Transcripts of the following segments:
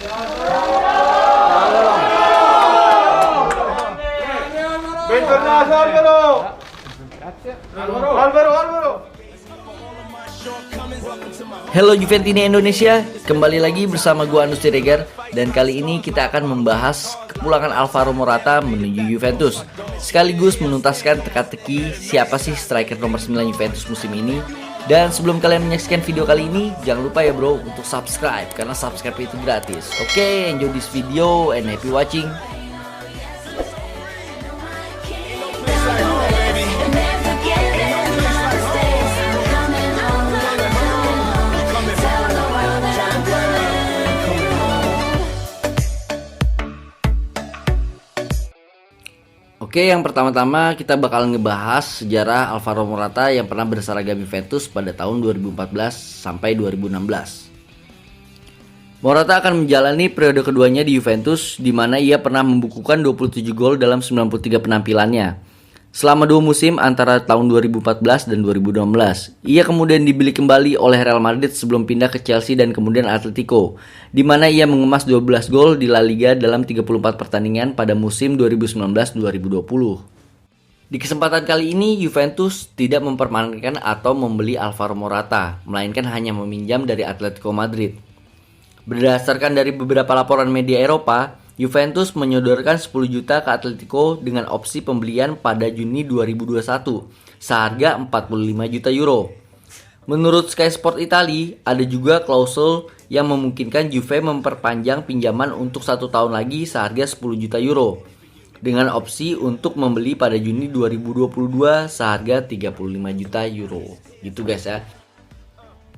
Bentornato Alvaro. Hello Juventini Indonesia, kembali lagi bersama gua Anus Siregar. Dan kali ini kita akan membahas kepulangan Alvaro Morata menuju Juventus, sekaligus menuntaskan teka-teki siapa sih striker nomor 9 Juventus musim ini. Dan sebelum kalian menyaksikan video kali ini, jangan lupa ya bro untuk subscribe, karena subscribe itu gratis. Oke, enjoy this video and happy watching. Oke, yang pertama-tama kita bakal ngebahas sejarah Alvaro Morata yang pernah berseragam Juventus pada tahun 2014 sampai 2016. Morata akan menjalani periode keduanya di Juventus, di mana ia pernah membukukan 27 gol dalam 93 penampilannya. Selama 2 musim antara tahun 2014 dan 2016, ia kemudian dibeli kembali oleh Real Madrid sebelum pindah ke Chelsea dan kemudian Atletico, di mana ia mengemas 12 gol di La Liga dalam 34 pertandingan pada musim 2019-2020. Di kesempatan kali ini, Juventus tidak mempermanenkan atau membeli Alvaro Morata, melainkan hanya meminjam dari Atletico Madrid. Berdasarkan dari beberapa laporan media Eropa, Juventus menyodorkan 10 juta ke Atletico dengan opsi pembelian pada Juni 2021 seharga 45 juta euro. Menurut Sky Sport Italia, ada juga klausul yang memungkinkan Juve memperpanjang pinjaman untuk 1 tahun lagi seharga 10 juta euro dengan opsi untuk membeli pada Juni 2022 seharga 35 juta euro. Gitu guys ya.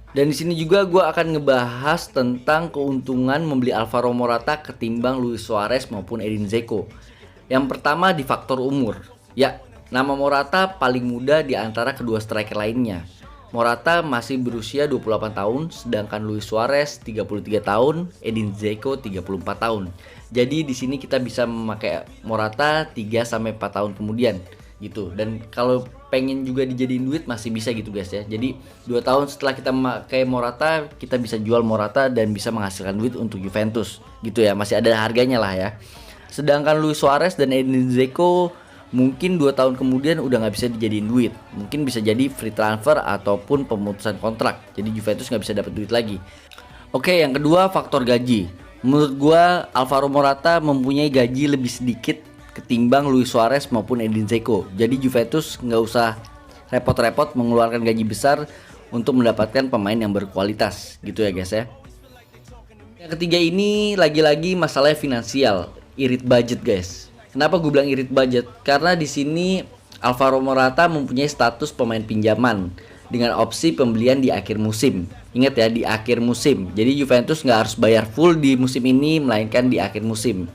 Dan di sini juga gue akan ngebahas tentang keuntungan membeli Alvaro Morata ketimbang Luis Suarez maupun Edin Dzeko. Yang pertama di faktor umur. Ya, nama Morata paling muda di antara kedua striker lainnya. Morata masih berusia 28 tahun, sedangkan Luis Suarez 33 tahun, Edin Dzeko 34 tahun. Jadi di sini kita bisa memakai Morata 3 sampai 4 tahun kemudian gitu. Dan kalau pengen juga dijadiin duit masih bisa gitu guys ya. Jadi 2 tahun setelah kita memakai Morata, kita bisa jual Morata dan bisa menghasilkan duit untuk Juventus gitu ya. Masih ada harganya lah ya. Sedangkan Luis Suarez dan Edin Dzeko mungkin 2 tahun kemudian udah nggak bisa dijadiin duit. Mungkin bisa jadi free transfer ataupun pemutusan kontrak. Jadi Juventus nggak bisa dapat duit lagi. Oke, yang kedua faktor gaji. Menurut gua Alvaro Morata mempunyai gaji lebih sedikit ketimbang Luis Suarez maupun Edin Dzeko. Jadi Juventus nggak usah repot-repot mengeluarkan gaji besar untuk mendapatkan pemain yang berkualitas gitu ya guys ya. Yang ketiga ini lagi-lagi masalah finansial, irit budget guys. Kenapa gue bilang irit budget? Karena di sini Alvaro Morata mempunyai status pemain pinjaman dengan opsi pembelian di akhir musim. Ingat ya, di akhir musim. Jadi Juventus nggak harus bayar full di musim ini, melainkan di akhir musim.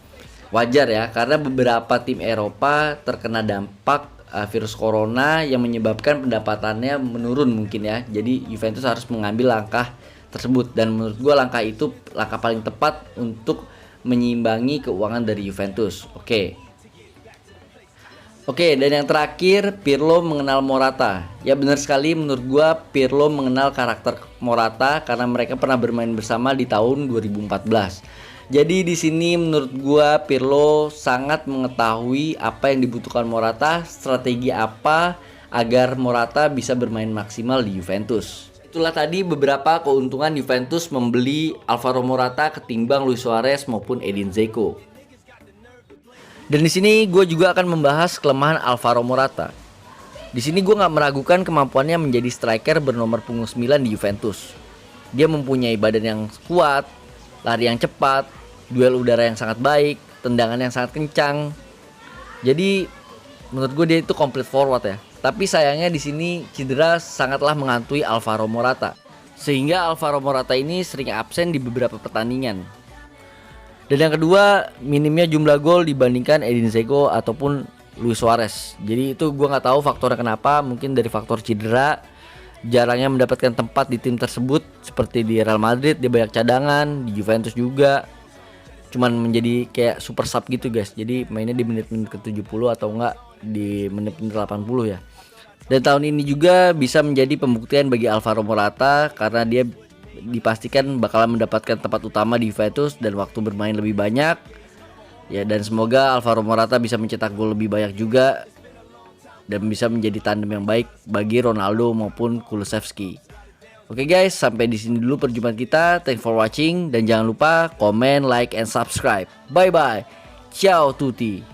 Wajar ya, karena beberapa tim Eropa terkena dampak virus corona yang menyebabkan pendapatannya menurun mungkin ya. Jadi Juventus harus mengambil langkah tersebut. Dan menurut gue langkah itu langkah paling tepat untuk menyeimbangi keuangan dari Juventus. Oke, dan yang terakhir, Pirlo mengenal Morata. Ya benar sekali, menurut gue Pirlo mengenal karakter Morata karena mereka pernah bermain bersama di tahun 2014. Jadi di sini menurut gua Pirlo sangat mengetahui apa yang dibutuhkan Morata, strategi apa agar Morata bisa bermain maksimal di Juventus. Itulah tadi beberapa keuntungan Juventus membeli Alvaro Morata ketimbang Luis Suarez maupun Edin Dzeko. Dan di sini gue juga akan membahas kelemahan Alvaro Morata. Di sini gue nggak meragukan kemampuannya menjadi striker bernomor punggung 9 di Juventus. Dia mempunyai badan yang kuat, lari yang cepat, duel udara yang sangat baik, tendangan yang sangat kencang. Jadi menurut gue dia itu complete forward ya. Tapi sayangnya di sini cedera sangatlah menghantui Alvaro Morata, sehingga Alvaro Morata ini sering absen di beberapa pertandingan. Dan yang kedua, minimnya jumlah gol dibandingkan Edin Dzeko ataupun Luis Suarez. Jadi itu gue nggak tahu faktornya kenapa. Mungkin dari faktor cedera, jarangnya mendapatkan tempat di tim tersebut. Seperti di Real Madrid dia banyak cadangan, di Juventus juga cuman menjadi kayak super sub gitu guys. Jadi mainnya di menit-menit ke-70 atau enggak di menit-menit 80 ya. Dan tahun ini juga bisa menjadi pembuktian bagi Alvaro Morata karena dia dipastikan bakalan mendapatkan tempat utama di Juventus dan waktu bermain lebih banyak. Ya, dan semoga Alvaro Morata bisa mencetak gol lebih banyak juga dan bisa menjadi tandem yang baik bagi Ronaldo maupun Kulusevski. Oke guys, sampai di sini dulu perjumpaan kita. Thanks for watching dan jangan lupa komen, like, and subscribe. Bye bye. Ciao tutti.